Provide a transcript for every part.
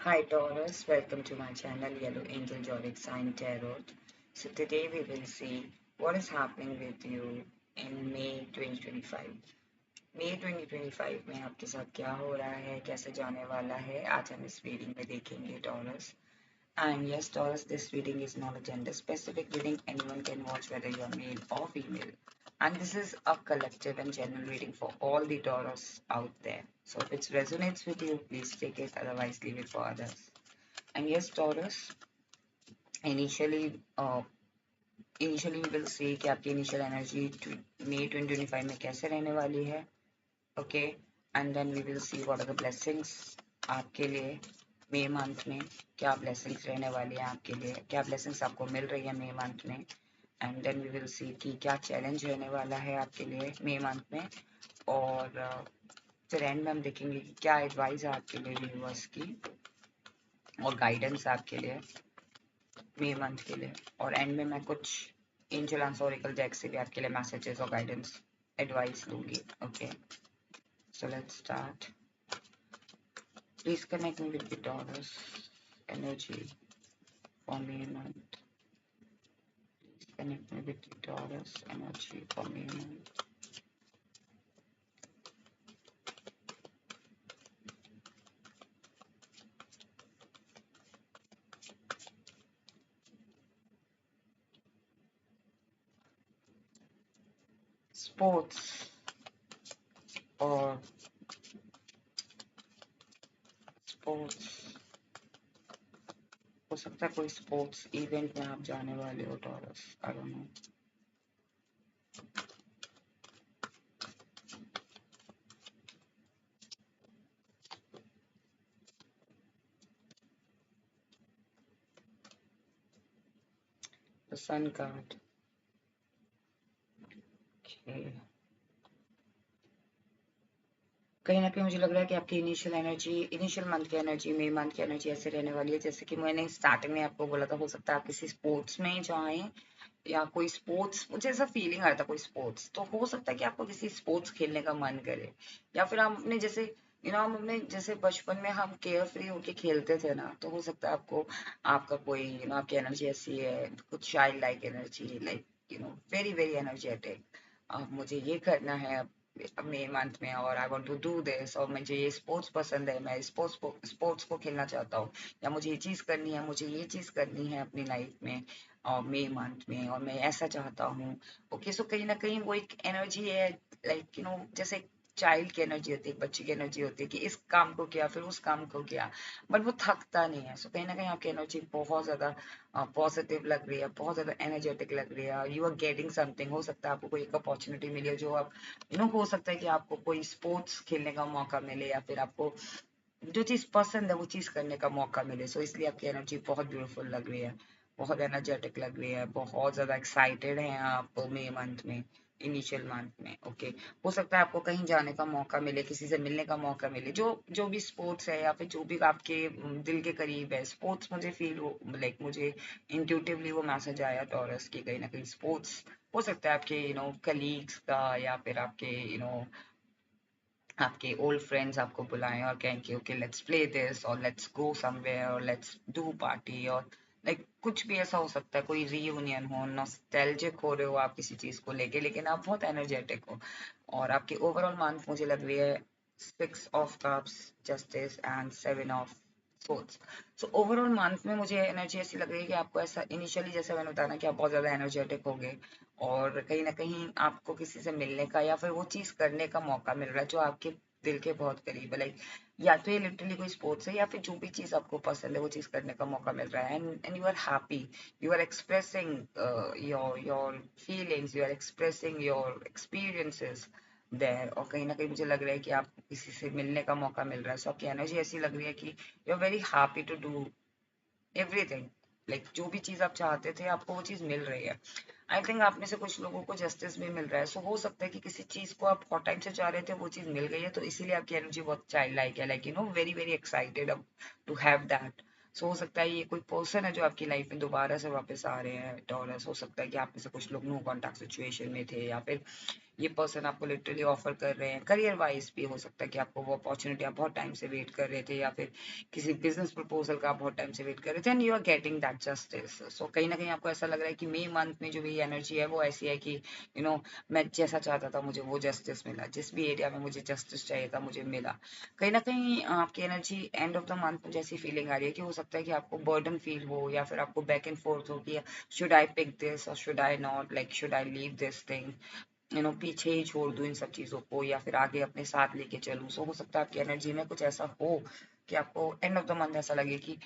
Hi Taurus, welcome to my channel Yellow Angel Zodiac Sign Tarot. So today we will see what is happening with you in May 2025. May 2025 में आपके साथ क्या हो रहा है, कैसे जाने वाला है, आज हम इस रीडिंग में देखेंगे Taurus. And yes, Taurus, this reading is not a gender specific reading. Anyone can watch whether you are male or female. And this is a collective and general reading for all the Taurus out there. So if it resonates with you, please take it, otherwise leave it for others. And yes, Taurus, initially, we will see कि आपकी initial energy May 2025 में कैसे रहने वाली है, okay? And then we will see what are the blessings आपके लिए May month में, क्या blessings रहने वाली हैं आपके लिए, क्या blessings आपको मिल रही है May month में, and then we will see कि क्या challenge रहने वाला है आपके लिए May month में, और फिर एंड में हम देखेंगे कि क्या एडवाइस है आपके लिए व्यूअर्स की और गाइडेंस आपके लिए मे मंथ के लिए, और एंड में मैं कुछ एंजल एंड ओरेकल डेक से भी आपके लिए मैसेजेस और गाइडेंस एडवाइस लूंगी. Okay, so let's start. Please connect me with the Taurus energy for May month. Please connect me with the Taurus energy for May month. Sports और sports हो सकता है कोई स्पोर्ट्स इवेंट में आप जाने वाले हो Taurus. I don't know. The Sun card. Okay. कहीं ना कहीं मुझे लग रहा है कि आपकी इनिशियल मंथ की एनर्जी मे मंथ की एनर्जी ऐसे रहने वाली है जैसे कि मैंने स्टार्टिंग में आपको बोला था. हो सकता है आप किसी स्पोर्ट्स में जाएं या कोई स्पोर्ट्स, मुझे ऐसा फीलिंग आ रहा था कोई स्पोर्ट्स, तो हो सकता है कि आपको किसी स्पोर्ट्स खेलने का मन करे, या फिर हम अपने जैसे हम अपने जैसे बचपन में हम केयर फ्री होके खेलते थे ना, तो हो सकता है आपको आपका कोई आपकी एनर्जी ऐसी है, कुछ child like energy, like very very energetic. मुझे ये करना है मे मंथ में, और I want to do this, और मुझे ये स्पोर्ट्स पसंद है, मैं स्पोर्ट्स को खेलना चाहता हूँ, या मुझे ये चीज़ करनी है, मुझे ये चीज़ करनी है अपनी लाइफ में और मे मंथ में, और मैं ऐसा चाहता हूँ. ओके, सो कहीं ना कहीं वो एक एनर्जी है, लाइक जैसे चाइल्ड की एनर्जी होती है, एक बच्चे की एनर्जी होती है कि इस काम को किया फिर उस काम को किया, बट वो थकता नहीं है. सो कहीं ना कहीं आपकी एनर्जी बहुत ज़्यादा पॉजिटिव लग रही है, बहुत ज़्यादा एनर्जेटिक लग रही है. You are getting something. हो सकता है आपको कोई एक अपॉर्चुनिटी मिली है जो आप हो सकता है कि आपको कोई स्पोर्ट्स खेलने का मौका मिले, या फिर आपको जो चीज़ पसंद है वो चीज़ करने का मौका मिले. सो इसलिए आपकी एनर्जी बहुत ब्यूटीफुल लग रही है, बहुत एनर्जेटिक लग रही है, बहुत ज़्यादा एक्साइटेड हैं आप मे मंथ में, इनिशियल मंथ में. ओके, हो सकता है आपको कहीं जाने का मौका मिले, किसी से मिलने का मौका मिले, जो जो भी स्पोर्ट्स है या फिर जो भी आपके दिल के करीब है. स्पोर्ट्स मुझे फील हो, लाइक मुझे इंट्यूटिवली वो मैसेज आया Taurus की, कहीं ना कहीं स्पोर्ट्स हो सकता है आपके कलीग्स का, या फिर आपके आपके ओल्ड फ्रेंड्स आपको बुलाएं और कहें कि ओके लेट्स प्ले दिस, और लेट्स गो समवेयर, और लेट्स डू पार्टी, और लाइक कुछ भी ऐसा हो सकता है, कोई रीयूनियन हो, नॉस्टैल्जिक हो रहे हो आप किसी चीज को लेके, लेकिन आप बहुत एनर्जेटिक हो. और आपकी ओवरऑल मंथ मुझे लग रही है 6 of Cups, justice and 7 of Swords. So overall month में मुझे एनर्जी ऐसी लग रही है कि आपको ऐसा इनिशियली जैसे मैंने बताया ना कि आप बहुत ज्यादा एनर्जेटिक हो गए, और कहीं ना कहीं आपको किसी से मिलने का या फिर वो चीज करने का मौका मिल रहा है जो आपके दिल के बहुत करीब है. लाइक या तो ये लिटरली कोई स्पोर्ट्स है, या फिर जो भी चीज आपको पसंद है वो चीज करने का मौका मिल रहा है, and you are happy, you are expressing your feelings, you are expressing your experiences there. और कहीं ना कहीं मुझे लग रहा है कि आपको किसी से मिलने का मौका मिल रहा है. सो आपकी एनर्जी ऐसी लग रही है कि you are very happy to do everything, like जो भी चीज आप चाहते थे आपको वो चीज मिल रही है. आई थिंक आप में से कुछ लोगों को जस्टिस भी मिल रहा है. सो हो सकता है कि किसी चीज को आप बहुत टाइम से चाह रहे थे, वो चीज मिल गई है, तो इसीलिए आपकी एनर्जी बहुत चाइल्ड लाइक है, like very very excited to have that. So हो सकता है ये कोई पर्सन है जो आपकी लाइफ में दोबारा से वापस आ रहे हैं Taurus. हो सकता है कि आप में से कुछ लोग नो कॉन्टैक्ट सिचुएशन में थे, या फिर ये पर्सन आपको लिटरली ऑफर कर रहे हैं। करियर वाइज भी हो सकता है कि आपको वो अपॉर्चुनिटी आप बहुत टाइम से वेट कर रहे थे, या फिर किसी बिजनेस प्रपोजल का आप बहुत टाइम से वेट कर रहे थे, and you are getting that justice. So कहीं ना कहीं आपको ऐसा लग रहा है कि मई मंथ में जो भी एनर्जी है वो ऐसी है कि मैं जैसा चाहता था मुझे वो जस्टिस मिला, जिस भी एरिया में मुझे जस्टिस चाहिए था मुझे मिला। कहीं ना कहीं आपकी energy end of the month जैसी फीलिंग आ रही है कि हो सकता है कि आपको बर्डन फील हो, या फिर आपको बैक एंड फोर्थ हो कि शुड आई पिक दिस और should I not, like should I leave this thing, पीछे ही छोड़ दूं इन सब चीजों को, या फिर आगे अपने साथ लेके चलूं। सो हो सकता है आपकी एनर्जी में कुछ ऐसा हो कि आपको एंड ऑफ द मंथ ऐसा लगे कि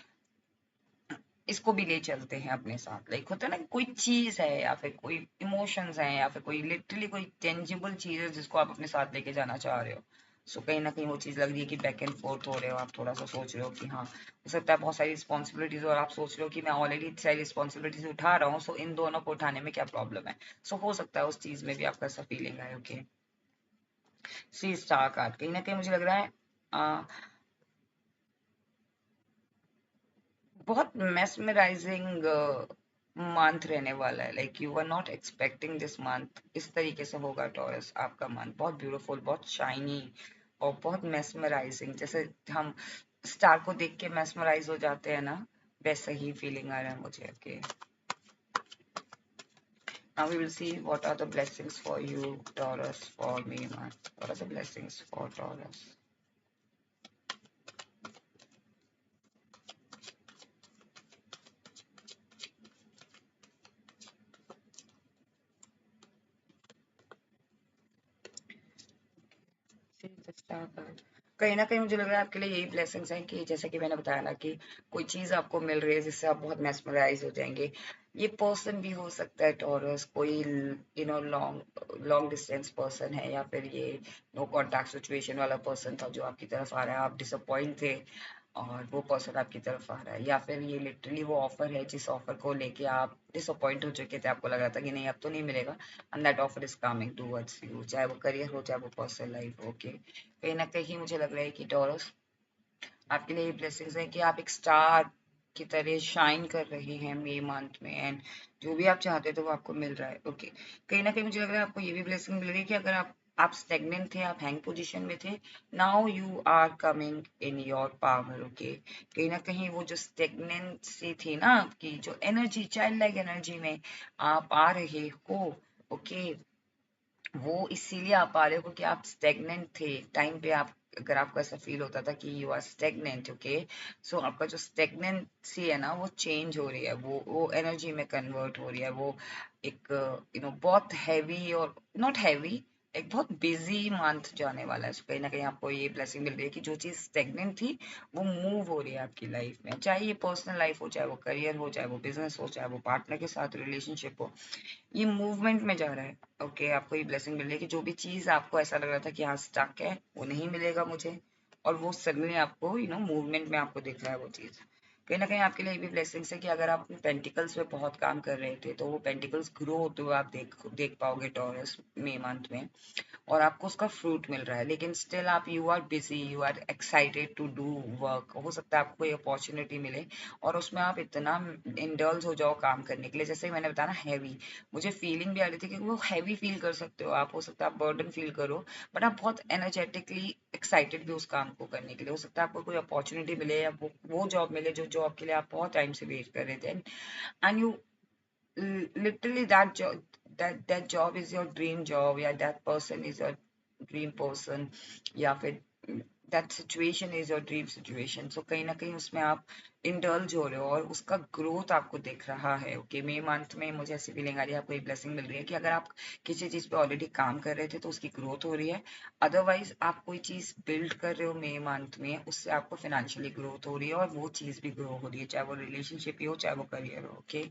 इसको भी ले चलते हैं अपने साथ। लाइक होता है ना कि कोई चीज है, या फिर कोई इमोशंस हैं, या फिर कोई लिटरली कोई टेंजिबल चीज है जिसको आप अपने साथ लेके जाना चाह रहे हो। सो कहीं ना कहीं वो चीज लग रही है कि बैक एंड फोर्थ हो रहे हो, आप थोड़ा सा सोच रहे हो कि हाँ हो सकता है बहुत सारी रिस्पॉन्सिबिलिटीज, और आप सोच रहे हो कि मैं ऑलरेडी सारी रिस्पॉन्सिबिलिटीज उठा रहा हूँ, सो इन दोनों को उठाने में क्या प्रॉब्लम है। सो हो सकता है उस चीज में भी आपका ऐसा फीलिंग आए। ओके, सी स्टार कार्ड कहीं ना कहीं मुझे लग रहा है बहुत मेस्मराइजिंग मंथ रहने वाला है। Like you are not expecting this month इस तरीके से होगा। टॉरस आपका मंथ बहुत ब्यूटीफुल, बहुत शाइनी और बहुत मेस्मराइजिंग। जैसे हम स्टार को देख के मेस्मराइज हो जाते हैं ना, वैसा ही फीलिंग आ रहा है मुझे। Okay, now we will see what are the blessings for you Taurus for May month. What are the blessings for Taurus? कहीं ना कहीं मुझे लग रहा है आपके लिए यही ब्लेसिंग्स हैं कि जैसे कि मैंने बताया ना कि कोई चीज आपको मिल रही है जिससे आप बहुत मेस्मराइज हो जाएंगे। ये पर्सन भी हो सकता है टॉरस, कोई लॉन्ग लॉन्ग डिस्टेंस पर्सन है, या फिर ये नो कॉन्टैक्ट सिचुएशन वाला पर्सन था जो आपकी तरफ आ रहा है, आप डिसअपॉइंट थे और वो पर्सन आपकी तरफ आ रहा है, या फिर ये लिटरली वो ऑफर है जिस ऑफर को लेके आप डिसअपॉइंट हो चुके थे, आपको लग रहा था कि नहीं अब तो नहीं मिलेगा, and that offer is coming towards you, चाहे वो करियर हो चाहे वो पर्सनल लाइफ। ओके, कहीं ना कहीं मुझे लग रहा है कि टॉरस आपके लिए ब्लेसिंग्स है कि आप एक स्टार की तरह शाइन कर रहे हैं मई मंथ में, एंड जो भी आप चाहते थे वो आपको मिल रहा है। ओके, कहीं ना कहीं मुझे लग रहा है आपको ये भी ब्लेसिंग मिल रही है कि अगर आप स्टेगनेंट थे, आप हैंग पोजीशन में थे, now you are coming in your power. Okay, कहीं ना कहीं वो जो स्टेगनेंसी थी ना आपकी, जो एनर्जी चाइल्ड लाइक एनर्जी में आप आ रहे हो, ओके, वो इसीलिए आप आ रहे हो क्योंकि आप स्टेगनेंट थे टाइम पे। आप अगर आपको ऐसा फील होता था कि यू आर स्टेगनेंट, ओके, सो आपका जो स्टेगनेंसी है ना वो चेंज हो रही है, वो एनर्जी में कन्वर्ट हो रही है। वो एक बहुत हैवी, और नॉट हैवी, एक बहुत बिजी मंथ जाने वाला है। So, कहीं ना कहीं आपको ये ब्लेसिंग मिल रही है कि जो चीज़ स्टेगनेंट थी वो मूव हो रही है आपकी लाइफ में, चाहे ये पर्सनल लाइफ हो, चाहे वो करियर हो, चाहे वो बिजनेस हो, चाहे वो पार्टनर के साथ रिलेशनशिप हो, ये मूवमेंट में जा रहा है। ओके, आपको ये ब्लेसिंग मिल रही है कि जो भी चीज आपको ऐसा लग रहा था कि हाँ स्टक है वो नहीं मिलेगा मुझे, और वो सडनली आपको मूवमेंट में आपको दिख रहा है वो चीज। कहीं ना कहीं आपके लिए ये भी ब्लेसिंग्स है कि अगर आप पेंटिकल्स पे बहुत काम कर रहे थे तो वो पेंटिकल्स ग्रो होते हुए आप देख पाओगे टॉरस मई मंथ में, और आपको उसका फ्रूट मिल रहा है। लेकिन स्टिल आप you are busy, you are excited to do work. हो सकता है आपको कोई अपॉर्चुनिटी मिले और उसमें आप इतना इंडल्ज हो जाओ काम करने के लिए, जैसे ही मैंने बताया ना हैवी, मुझे फीलिंग भी आ रही थी कि वो हैवी फील कर सकते हो आप, हो सकता है आप बर्डन फील करो, बट आप बहुत एनर्जेटिकली एक्साइटेड भी उस काम को करने के लिए। हो सकता है आपको कोई अपॉर्चुनिटी मिले, या वो जॉब मिले जो जॉब के लिए आप बहुत टाइम से वेट कर रहे थे, and you literally that job is your dream job, या that person is your dream person, या फिर that situation is your dream situation। so कहीं ना कहीं उसमें आप इंडल्ज हो रहे हो और उसका ग्रोथ आपको दिख रहा है। ओके, मई मंथ में मुझे ऐसी फीलिंग आ रही है, आपको एक ब्लेसिंग मिल रही है कि अगर आप किसी चीज पे ऑलरेडी काम कर रहे थे तो उसकी ग्रोथ हो रही है, अदरवाइज आप कोई चीज बिल्ड कर रहे हो मई मंथ में, उससे आपको फाइनेंशियली ग्रोथ हो रही है, और वो चीज भी ग्रो हो रही है, चाहे वो रिलेशनशिप ही हो चाहे वो करियर हो। ओके,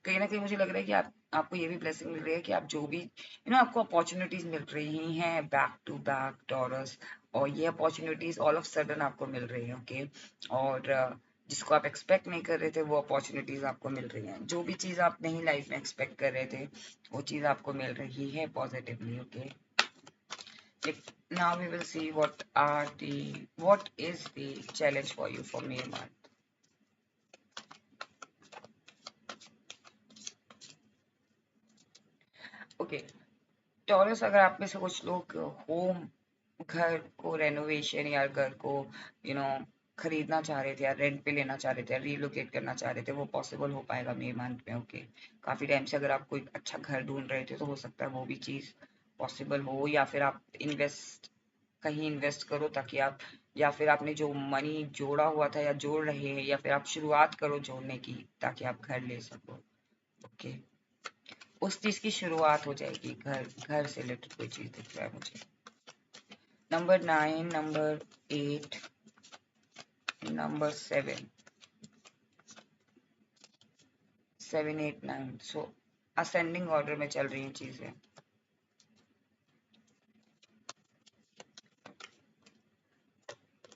कहीं ना कहीं मुझे लग रहा है कि आपको ये भी ब्लेसिंग मिल रही है कि आप जो भी आपको अपॉर्चुनिटीज मिल रही हैं बैक टू बैक टॉरस, और ये अपॉर्चुनिटीज ऑल ऑफ सडन आपको मिल रही है। ओके, और जिसको आप एक्सपेक्ट नहीं कर रहे थे वो अपॉर्चुनिटीज आपको मिल रही हैं, जो भी चीज आप नहीं लाइफ में एक्सपेक्ट कर रहे थे वो चीज आपको मिल रही है positively. Okay, now we will see what is the challenge for you for May month. Okay, taurus, अगर आप में से कुछ लोग होम, घर को रेनोवेशन या घर को यू नो खरीदना चाह रहे थे या रेंट पे लेना चाह रहे थे या रीलोकेट करना चाह रहे थे, वो पॉसिबल हो पाएगा मई मंथ में। ओके, काफी टाइम से अगर आप कोई अच्छा घर ढूंढ रहे थे तो हो सकता है वो भी चीज पॉसिबल हो, या फिर आप कहीं इन्वेस्ट करो ताकि आप, या फिर आपने जो मनी जोड़ा हुआ था या जोड़ रहे हैं, या फिर आप शुरुआत करो जोड़ने की ताकि आप घर ले सको। ओके, उस चीज की शुरुआत हो जाएगी, घर घर से रिलेटेड कोई चीज दिख रहा है मुझे। नंबर 9, नंबर 8, नंबर 7, 7, 8, 9, सो असेंडिंग ऑर्डर में चल रही हैं चीजें।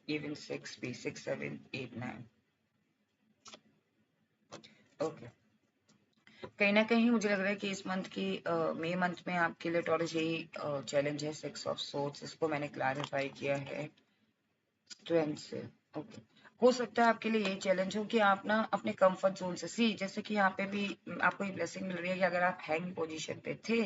इवन 6 भी, 6, 7, 8, 9। ओके, कहीं ना कहीं मुझे लग रहा है कि इस मंथ की मई मंथ में आपके लिए थोड़ी यही चैलेंज है, 6 ऑफ सोर्ट्स, इसको मैंने क्लैरिफाई किया है स्ट्रेंथ से। ओके, हो सकता है आपके लिए यही चैलेंज हो कि आप ना अपने कंफर्ट जोन से जैसे कि यहाँ पे भी आपको ये ब्लेसिंग मिल रही है कि अगर आप हैंग पोजीशन पे थे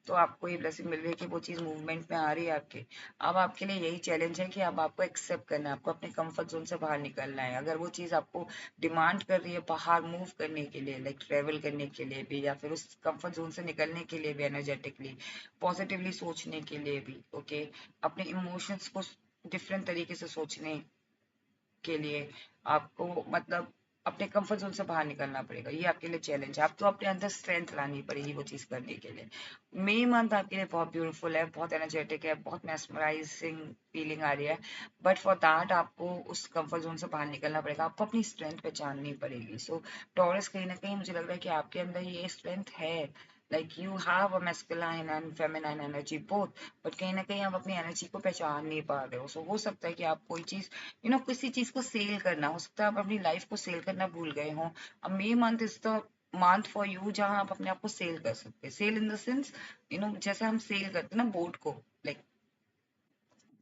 तो आपको ये ब्लेसिंग मिल रही है कि वो चीज मूवमेंट में आ रही है आपके। अब आपके लिए यही चैलेंज है कि अब आपको एक्सेप्ट करना है, आपको अपने कंफर्ट जोन से बाहर निकलना है। अगर वो चीज आपको डिमांड कर रही है बाहर मूव करने के लिए, लाइक ट्रेवल करने के लिए भी, या फिर उस कंफर्ट जोन से निकलने के लिए भी, एनर्जेटिकली पॉजिटिवली सोचने के लिए भी, ओके, अपने इमोशंस को डिफरेंट तरीके से सोचने के लिए आपको मतलब अपने कंफर्ट जोन से बाहर निकलना पड़ेगा। ये आपके लिए चैलेंज है, आपको अपने अंदर स्ट्रेंथ लानी पड़ेगी वो चीज करने के लिए। मई मंथ आपके लिए बहुत ब्यूटीफुल है, बहुत एनर्जेटिक है, बहुत मेस्मराइजिंग फीलिंग आ रही है, बट फॉर दैट आपको उस कंफर्ट जोन से बाहर निकलना पड़ेगा, आपको अपनी स्ट्रेंथ पहचाननी पड़ेगी। सो टॉरस, कहीं ना कहीं मुझे लग रहा है कि आपके अंदर ये स्ट्रेंथ है, like you have a masculine and feminine energy both, but कहीं ना कहीं आप अपनी एनर्जी को पहचान नहीं पा रहे हो। सो हो सकता है कि आप कोई चीज किसी चीज को सेल करना, हो सकता है आप अपनी लाइफ को सेल करना भूल गए हो। अब May month is the month for you जहां आप अपने आप को सेल कर सकते हैं। सेल इन द सेंस, जैसे हम सेल करते हैं ना बोट को, लाइक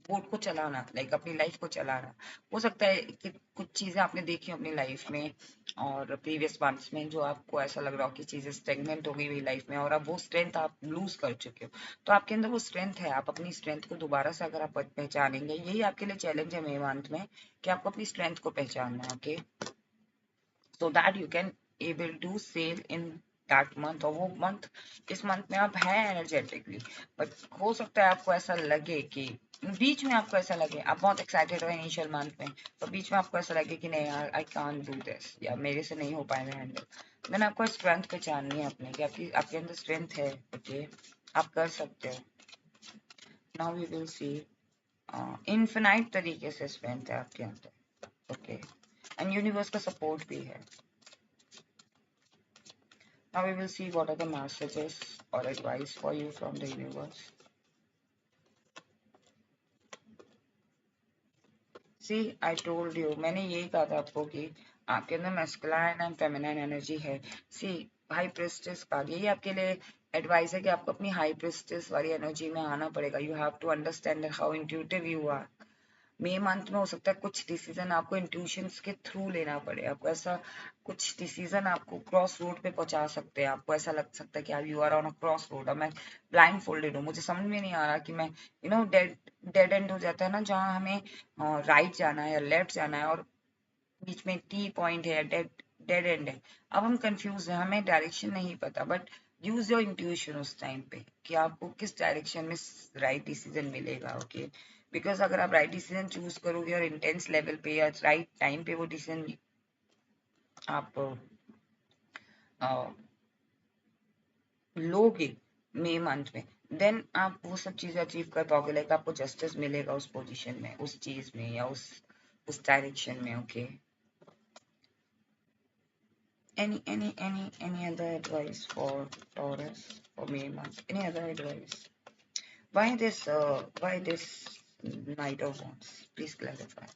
बोट को चलाना, लाइक अपनी लाइफ को चलाना। हो सकता है कि कुछ चीजें आपने देखी हो अपनी लाइफ में और प्रीवियस मंथ्स में, जो आपको ऐसा लग रहा हो कि चीजें स्टेगनेंट हो गई हुई लाइफ में और अब वो स्ट्रेंथ आप लूज कर चुके हो, तो आपके अंदर वो स्ट्रेंथ है। आप अपनी स्ट्रेंथ को दोबारा से अगर आप पहचानेंगे, यही आपके लिए चैलेंज है मई मंथ में, कि आपको अपनी स्ट्रेंथ को पहचानना है। Okay, so that you can able to save in that month, और वो मंथ, इस मंथ में आप है एनर्जेटिकली, बट हो सकता है आपको ऐसा लगे कि बीच में आपको ऐसा लगे आप बहुत एक्साइटेड हो इनिशियल मंथ में, तो बीच में आपको ऐसा लगे कि नहीं यार, आई कांट डू दिस, या मेरे से नहीं हो पाएगा हैंडल। देन आपको स्ट्रेंथ पहचाननी है अपने, कि आपकी आपके अंदर स्ट्रेंथ है। ओके, आप कर सकते हो। Now we will see, infinite तरीके से स्ट्रेंथ है आपके अंदर। ओके, एंड यूनिवर्स का सपोर्ट भी है। Now we will see what are the messages or advice for you from the universe. See, I told you, मैंने यही कहा था आपको कि आपके अंदर मैस्कुलाइन एंड फेमिनाइन एनर्जी है। सी, हाई प्रिस्टेस कार्ड, यही आपके लिए एडवाइस है कि आपको अपनी हाई प्रिस्टेस वाली एनर्जी में आना पड़ेगा। You have to understand how intuitive you are. May month में हो सकता है कुछ डिसीजन आपको इंट्यूशंस के थ्रू लेना पड़े, आपको ऐसा कुछ डिसीजन आपको क्रॉस रोड पे पहुंचा सकते हैं। आपको ऐसा लग सकता है कि आप you are on a cross road, और मैं ब्लाइंड फोल्डेड हूँ, मुझे समझ में नहीं आ रहा कि मैं डेड डेड एंड हो जाता है ना, जहाँ हमें राइट जाना है या लेफ्ट जाना है और बीच में टी पॉइंट है या डेड डेड एंड है। अब हम कंफ्यूज हैं, हमें डायरेक्शन नहीं पता, बट यूज योर इंट्यूशन उस टाइम पे कि आपको किस डायरेक्शन में राइट डिसीजन मिलेगा। ओके, बिकॉज अगर आप राइट डिसीजन चूज करोगे और इंटेंस लेवल पे या राइट टाइम पे वो डिसीजन आप लोगे मई मंथ में, देन आप वो सब चीजें अचीव कर पाओगे, लाइक आपको जस्टिस मिलेगा उस पोजीशन में, उस चीज में, या उस डायरेक्शन में। Okay, any other advice for Taurus for May month? Any other advice? Why this Knight of Wands? Please clarify.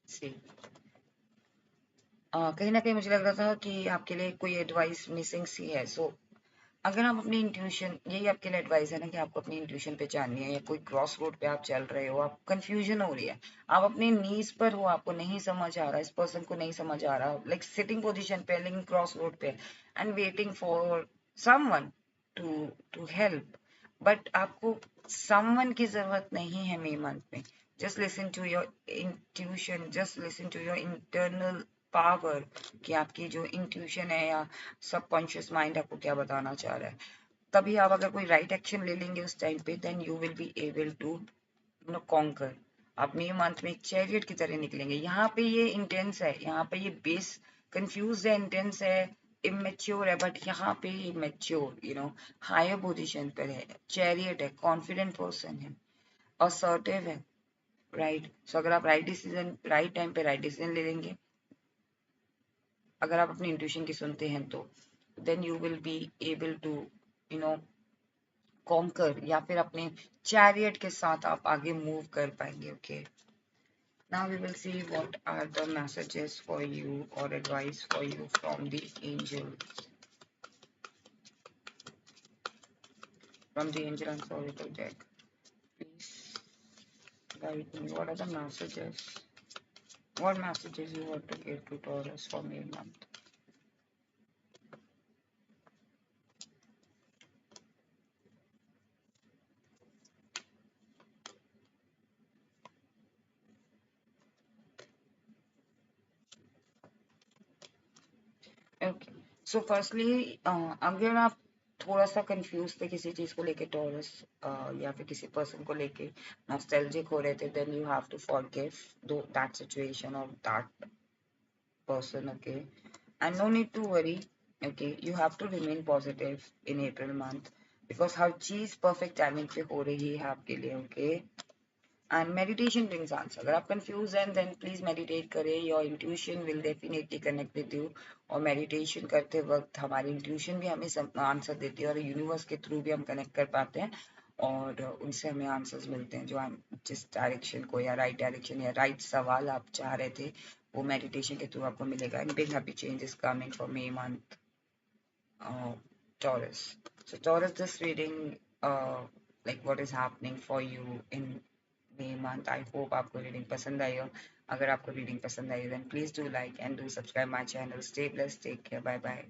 See, कहीं ना कहीं मुझे लग रहा था कि आपके लिए कोई एडवाइस मिसिंग सी है। सो अगर आप अपनी इंट्यूशन, यही आपके लिए एडवाइस है ना कि आपको अपनी इंट्यूशन पहचाननी है, या कोई क्रॉस रोड पे आप चल रहे हो, आप कंफ्यूजन हो रही है, आप अपने नीज पर हो, आपको नहीं समझ आ रहा, इस पर्सन को नहीं समझ आ रहा, लाइक सिटिंग पोजीशन पे लेकिन क्रॉस रोड पे, and waiting for someone, to help, but आपको समवन की जरूरत नहीं है मई मंथ में. Just listen to your intuition, just listen to your internal power कि आपकी जो इंट्यूशन है या सबकॉन्शियस माइंड आपको क्या बताना चाह रहा है. तभी आप अगर कोई राइट एक्शन ले लेंगे उस टाइम पे, then you will be able to conquer. आप मई मंथ में चैरियट की तरह निकलेंगे. यहाँ पे ये इंटेंस है, यहाँ पे ये बेस कंफ्यूज है, इंटेंस है, इमेच्योर है, बट यहाँ पे मेच्योर, हायर पोजिशन पर है, चैरियट है, कॉन्फिडेंट पर्सन है, असर्टिव है. राइट. सो अगर आप राइट डिसीजन, राइट टाइम पे राइट डिसीजन ले लेंगे, अगर आप अपनी इंट्यूशन की सुनते हैं तो then you will be able to you know conquer, या फिर अपने चैरियट के साथ आप आगे मूव कर पाएंगे. Okay. Now we will see what are the messages for you or advice for you from the angels. From the angel and oracle deck. Please guide me. What are the messages? What messages you want to give to Taurus for May month? Okay. So firstly अगर आप थोड़ा सा confuse थे किसी चीज को लेके taurus, या फिर किसी पर्सन को लेके नॉस्टैल्जिक हो रहे थे, then you have to forgive दो दैट सिचुएशन और that person. Okay. And no need to worry. Okay, you have to remain positive in April month because हर चीज perfect timing पे हो रही है आपके लिए. Okay. And meditation brings answer. अगर आप confused हैं then please meditate करें. Your intuition will definitely connect with you. और meditation करते वक्त हमारी intuition भी हमें आंसर देती है और यूनिवर्स के थ्रू भी हम कनेक्ट कर पाते हैं और उनसे हमें आंसर्स मिलते हैं जो हम जिस डायरेक्शन को या राइट डायरेक्शन या राइट सवाल आप चाह रहे थे वो मेडिटेशन के थ्रू आपको मिलेगा. And big happy change is coming for May month Taurus. So Taurus, this reading like what is happening for you in May month. I hope आपको रीडिंग पसंद आई हो. अगर आपको रीडिंग पसंद आई then please do like and do subscribe my channel. Stay blessed. Take care. Bye bye.